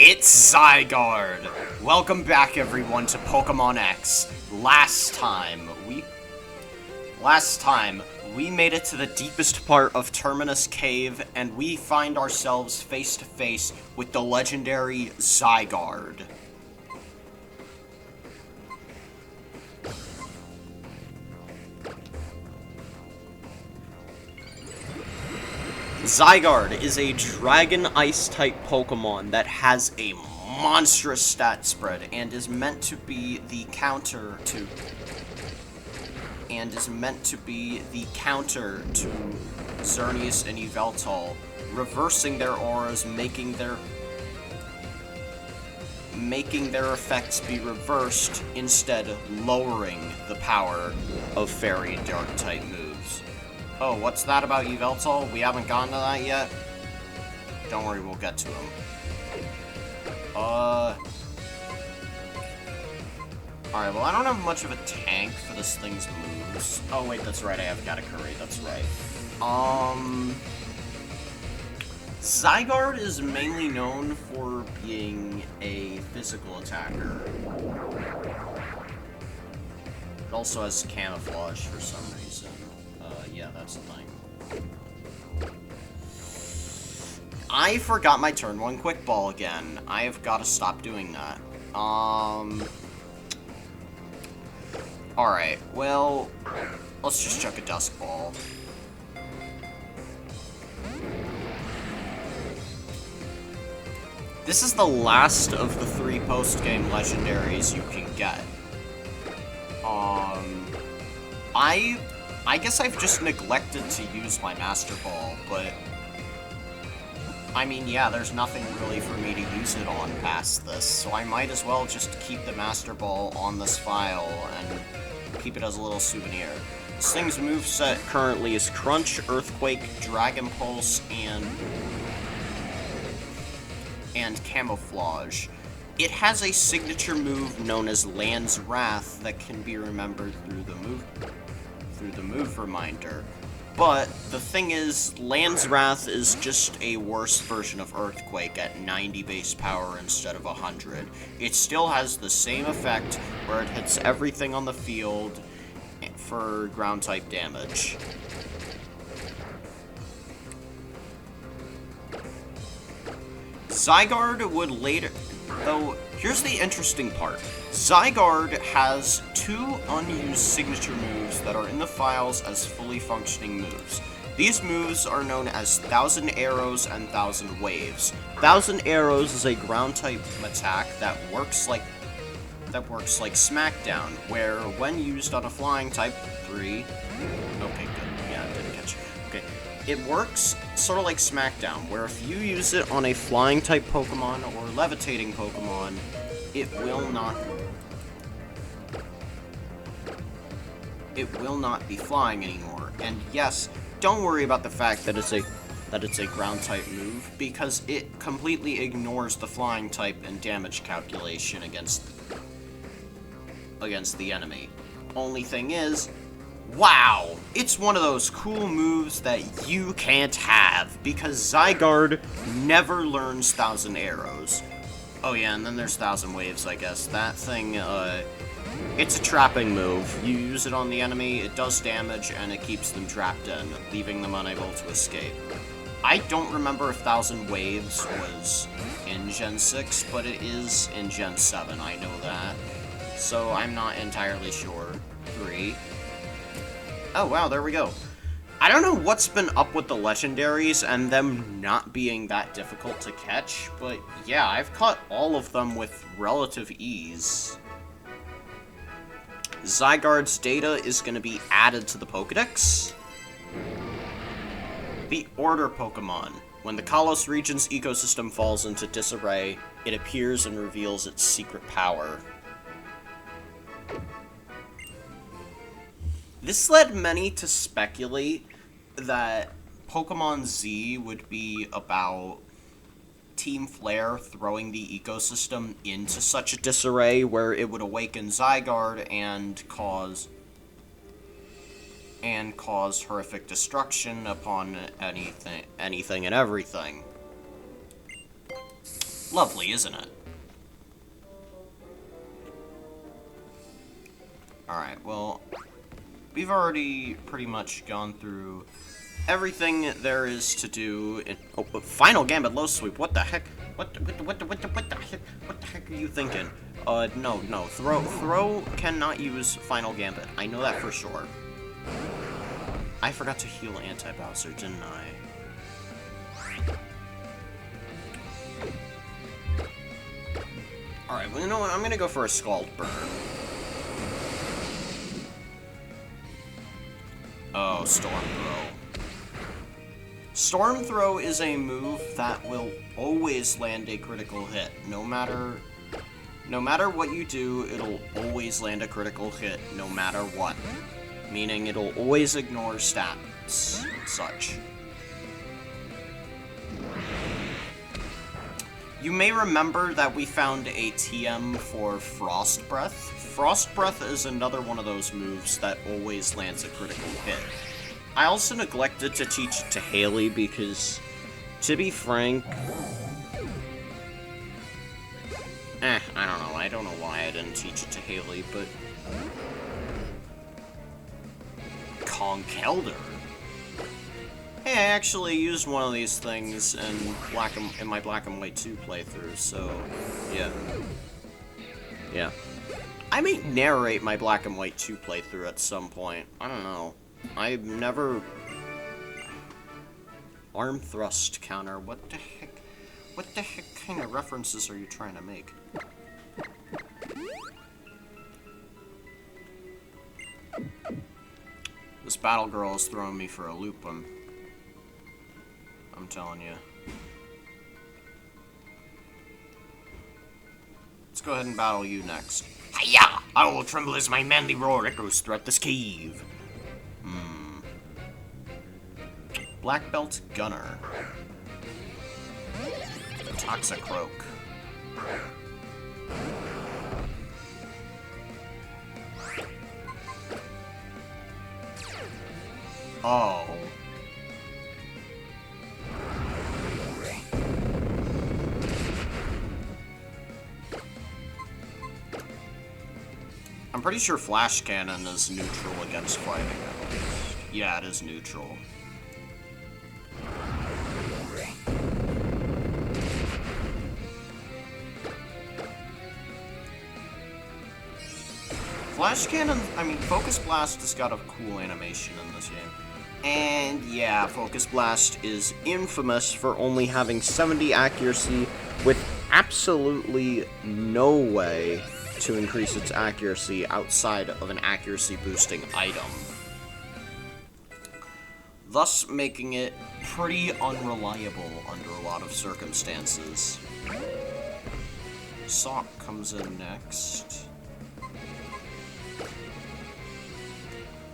It's Zygarde! Welcome back, everyone, to Pokemon X. Last time, we made it to the deepest part of Terminus Cave, and we find ourselves face to face with the legendary Zygarde. Zygarde is a Dragon Ice-type Pokemon that has a monstrous stat spread and is meant to be the counter to Xerneas and Yveltal, reversing their auras, making their effects be reversed, instead lowering the power of Fairy and Dark-type moves. Oh, what's that about Yveltal? We haven't gotten to that yet? Don't worry, we'll get to him. Alright, well, I don't have much of a tank for this thing's moves. Oh, wait, that's right, I have Katakuri, that's right. Zygarde is mainly known for being a physical attacker. It also has camouflage for some reason. Yeah, that's the thing. I forgot my turn 1 quick ball again. I have got to stop doing that. Alright, well, let's just chuck a Dusk Ball. This is the last of the 3 post-game legendaries you can get. I guess I've just neglected to use my Master Ball, but I mean, yeah, there's nothing really for me to use it on past this, so I might as well just keep the Master Ball on this file and keep it as a little souvenir. This thing's moveset currently is Crunch, Earthquake, Dragon Pulse, and Camouflage. It has a signature move known as Land's Wrath that can be remembered through the move reminder. But the thing is, Land's Wrath is just a worse version of Earthquake at 90 base power instead of 100. It still has the same effect where it hits everything on the field for ground type damage. Zygarde would later... Though, here's the interesting part. Zygarde has 2 unused signature moves that are in the files as fully functioning moves. These moves are known as 1000 Arrows and 1000 Waves. 1000 Arrows is a ground-type attack that works like Smackdown, where when used on a flying type 3... Okay, good. Yeah, I didn't catch it. Okay. It works sort of like Smackdown, where if you use it on a flying-type Pokemon or levitating Pokemon, it will not be flying anymore. And yes, don't worry about the fact that it's a ground-type move, because it completely ignores the flying type and damage calculation against the enemy. Only thing is, wow! It's one of those cool moves that you can't have, because Zygarde never learns 1000 Arrows. Oh yeah, and then there's 1000 Waves, I guess. That thing, it's a trapping move. You use it on the enemy, it does damage, and it keeps them trapped in, leaving them unable to escape. I don't remember if 1000 Waves was in Gen 6, but it is in Gen 7, I know that. So I'm not entirely sure. 3. Oh wow, there we go. I don't know what's been up with the legendaries and them not being that difficult to catch, but yeah, I've caught all of them with relative ease. Zygarde's data is going to be added to the Pokedex. The Order Pokemon. When the Kalos region's ecosystem falls into disarray, it appears and reveals its secret power. This led many to speculate that Pokemon Z would be about Team Flare throwing the ecosystem into such a disarray where it would awaken Zygarde and cause horrific destruction upon anything and everything. Lovely, isn't it? Alright, well, we've already pretty much gone through everything there is to do in... Oh, final gambit, low sweep, what the heck? What the heck are you thinking? No. Throw cannot use final gambit. I know that for sure. I forgot to heal anti-Bowser, didn't I? Alright, well, you know what? I'm gonna go for a Scald Burn. Oh, Storm Throw. Storm Throw is a move that will always land a critical hit. No matter what you do, it'll always land a critical hit, no matter what. Meaning it'll always ignore stats and such. You may remember that we found a TM for Frost Breath. Frost Breath is another one of those moves that always lands a critical hit. I also neglected to teach it to Haley because, to be frank, I don't know. I don't know why I didn't teach it to Haley, but Conkeldurr. Hey, I actually used one of these things in my Black and White 2 playthrough, so yeah. I may narrate my Black and White 2 playthrough at some point. I don't know. I've never... Arm thrust counter. What the heck? What the heck kind of references are you trying to make? This battle girl is throwing me for a loop. I'm telling you. Let's go ahead and battle you next. Hiya! I will tremble as my manly roar echoes throughout this cave. Black Belt Gunner. Toxicroak. Oh. I'm pretty sure Flash Cannon is neutral against fighting. Yeah, it is neutral. Flash Cannon, Focus Blast has got a cool animation in this game. And yeah, Focus Blast is infamous for only having 70 accuracy with absolutely no way to increase its accuracy outside of an accuracy boosting item. Thus making it pretty unreliable under a lot of circumstances. Sock comes in next.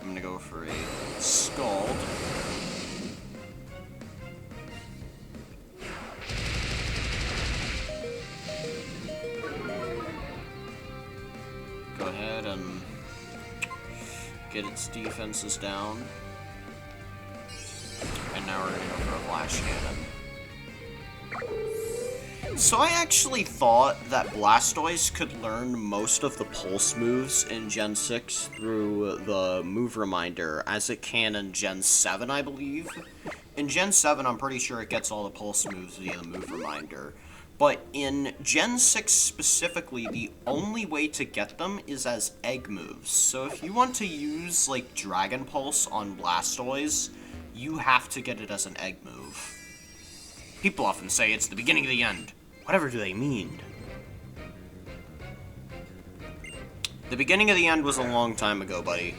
I'm gonna go for a Scald. Go ahead and get its defenses down. And now we're gonna go for a Flash Cannon. So I actually thought that Blastoise could learn most of the Pulse moves in Gen 6 through the Move Reminder, as it can in Gen 7, I believe. In Gen 7, I'm pretty sure it gets all the Pulse moves via the Move Reminder. But in Gen 6 specifically, the only way to get them is as Egg moves. So if you want to use, like, Dragon Pulse on Blastoise, you have to get it as an Egg move. People often say it's the beginning of the end. Whatever do they mean? The beginning of the end was a long time ago, buddy.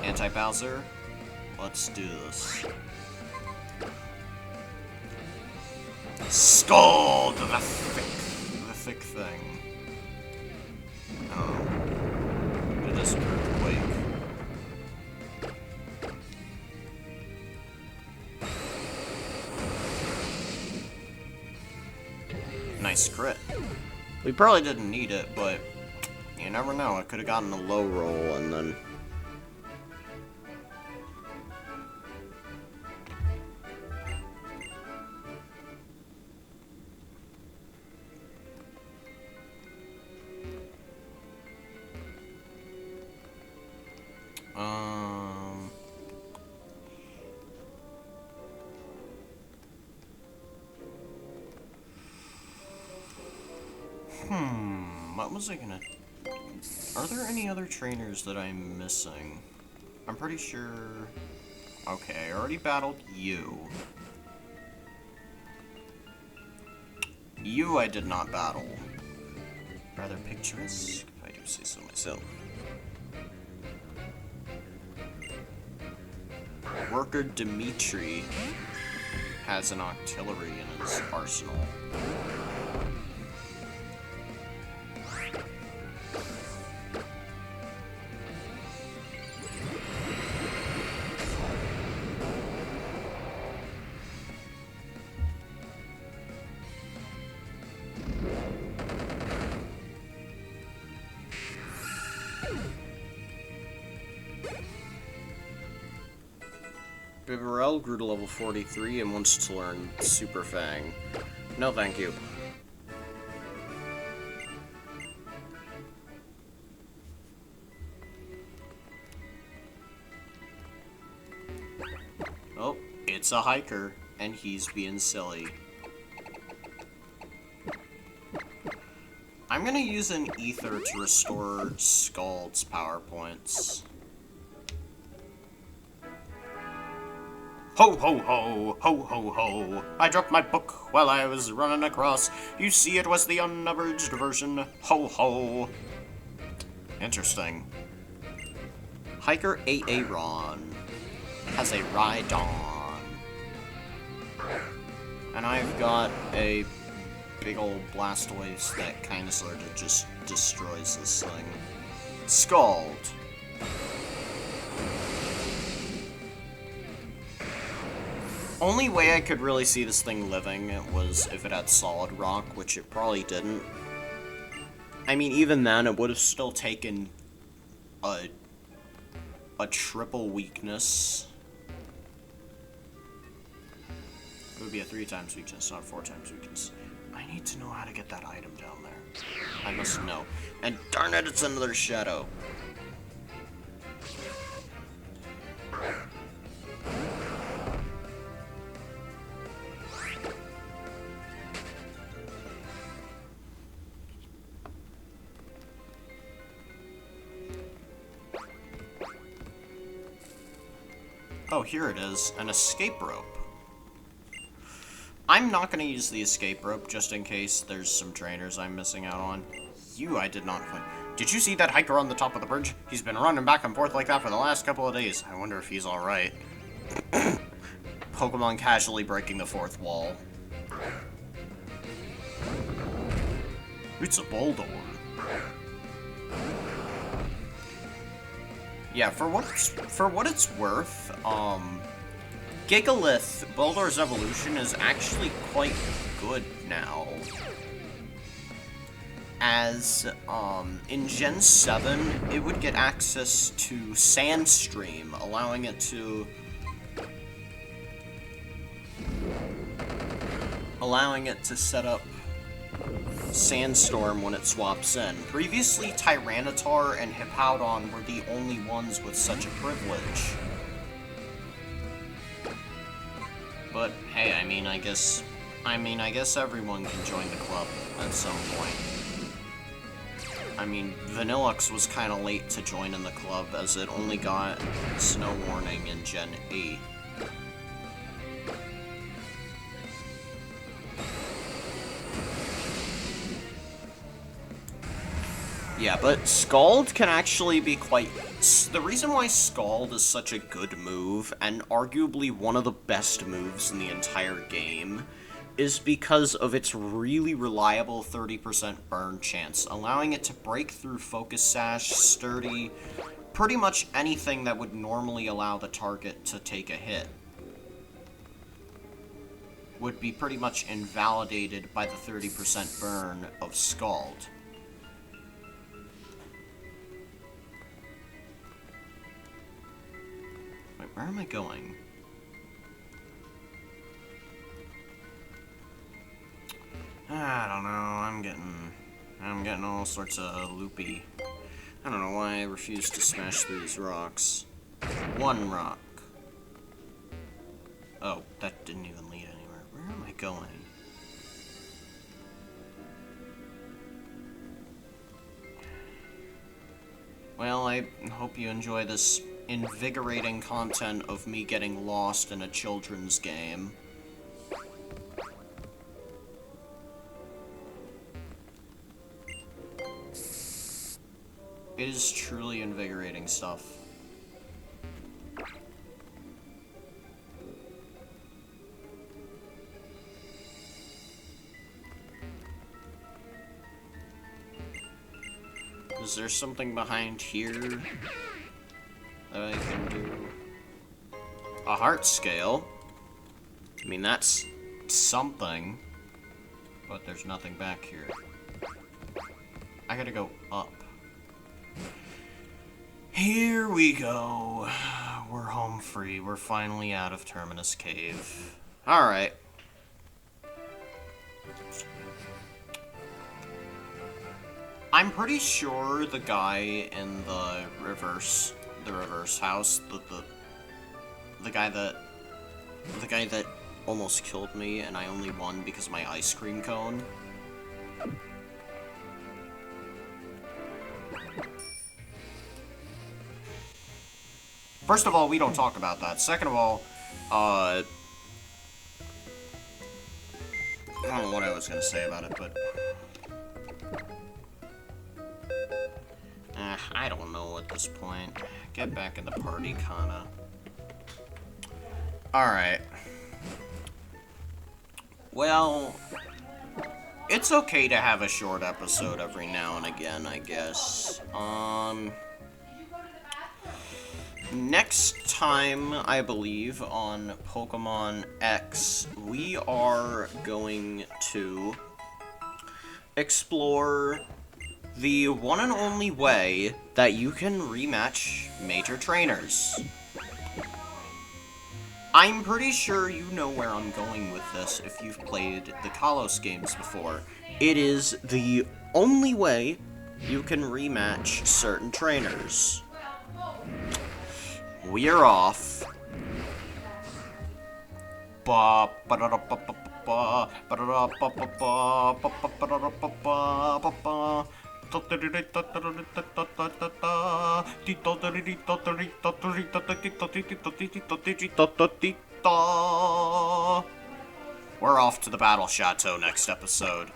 Anti-Bowser, let's do this. Scald the thick thing. Oh, it is an earthquake. Nice crit. We probably didn't need it, but you never know. I could have gotten a low roll and then... What was I gonna... Are there any other trainers that I'm missing? I'm pretty sure... Okay, I already battled you. You I did not battle. Rather picturesque, if I do say so myself. Worker Dimitri has an artillery in his arsenal. Bibarel grew to level 43 and wants to learn Super Fang. No, thank you. Oh, it's a hiker, and he's being silly. I'm gonna use an ether to restore Scald's power points. Ho ho ho, ho ho ho. I dropped my book while I was running across. You see, it was the unabridged version. Ho ho. Interesting. Hiker Aaron has a Rhydon. And I've got a big old Blastoise that kinda sorta just destroys this thing. Scald. Only way I could really see this thing living was if it had Solid Rock, which it probably didn't. I mean, even then, it would have still taken a triple weakness. It would be a 3 times weakness, not a 4 times weakness. I need to know how to get that item down there. I must know. And darn it, it's another Shadow. Oh, here it is, an escape rope. I'm not going to use the escape rope just in case there's some trainers I'm missing out on. You, I did not find. Did you see that hiker on the top of the bridge? He's been running back and forth like that for the last couple of days. I wonder if he's alright. Pokemon casually breaking the 4th wall. It's a Boldor. Yeah, for what it's worth, Gigalith, Boldor's evolution is actually quite good now. As, in Gen 7, it would get access to Sandstream, allowing it to set up Sandstorm when it swaps in. Previously, Tyranitar and Hippowdon were the only ones with such a privilege. But hey, I mean, I guess everyone can join the club at some point. I mean, Vanillux was kind of late to join in the club as it only got Snow Warning in Gen 8. Yeah, but Scald can actually be quite... The reason why Scald is such a good move, and arguably one of the best moves in the entire game, is because of its really reliable 30% burn chance, allowing it to break through Focus Sash, Sturdy, pretty much anything that would normally allow the target to take a hit. Would be pretty much invalidated by the 30% burn of Scald. Wait, where am I going? I don't know, I'm getting all sorts of loopy. I don't know why I refuse to smash through these rocks. One rock. Oh, that didn't even lead anywhere. Where am I going? Well, I hope you enjoy this invigorating content of me getting lost in a children's game. It is truly invigorating stuff. Is there something behind here that I can do? A heart scale? I mean, that's something. But there's nothing back here. I gotta go up. Here we go. We're home free. We're finally out of Terminus Cave. Alright. I'm pretty sure the guy in the reverse house, the guy that almost killed me and I only won because of my ice cream cone. First of all, we don't talk about that. Second of all, I don't know what I was gonna say about it, but I don't know at this point. Get back in the party, kinda. Alright. Well, it's okay to have a short episode every now and again, I guess. Next time, I believe, on Pokemon X, we are going to explore the one and only way that you can rematch major trainers. I'm pretty sure you know where I'm going with this if you've played the Kalos games before. It is the only way you can rematch certain trainers. We're off. We're off to the Battle Chateau next episode.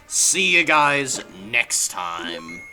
See you guys next time.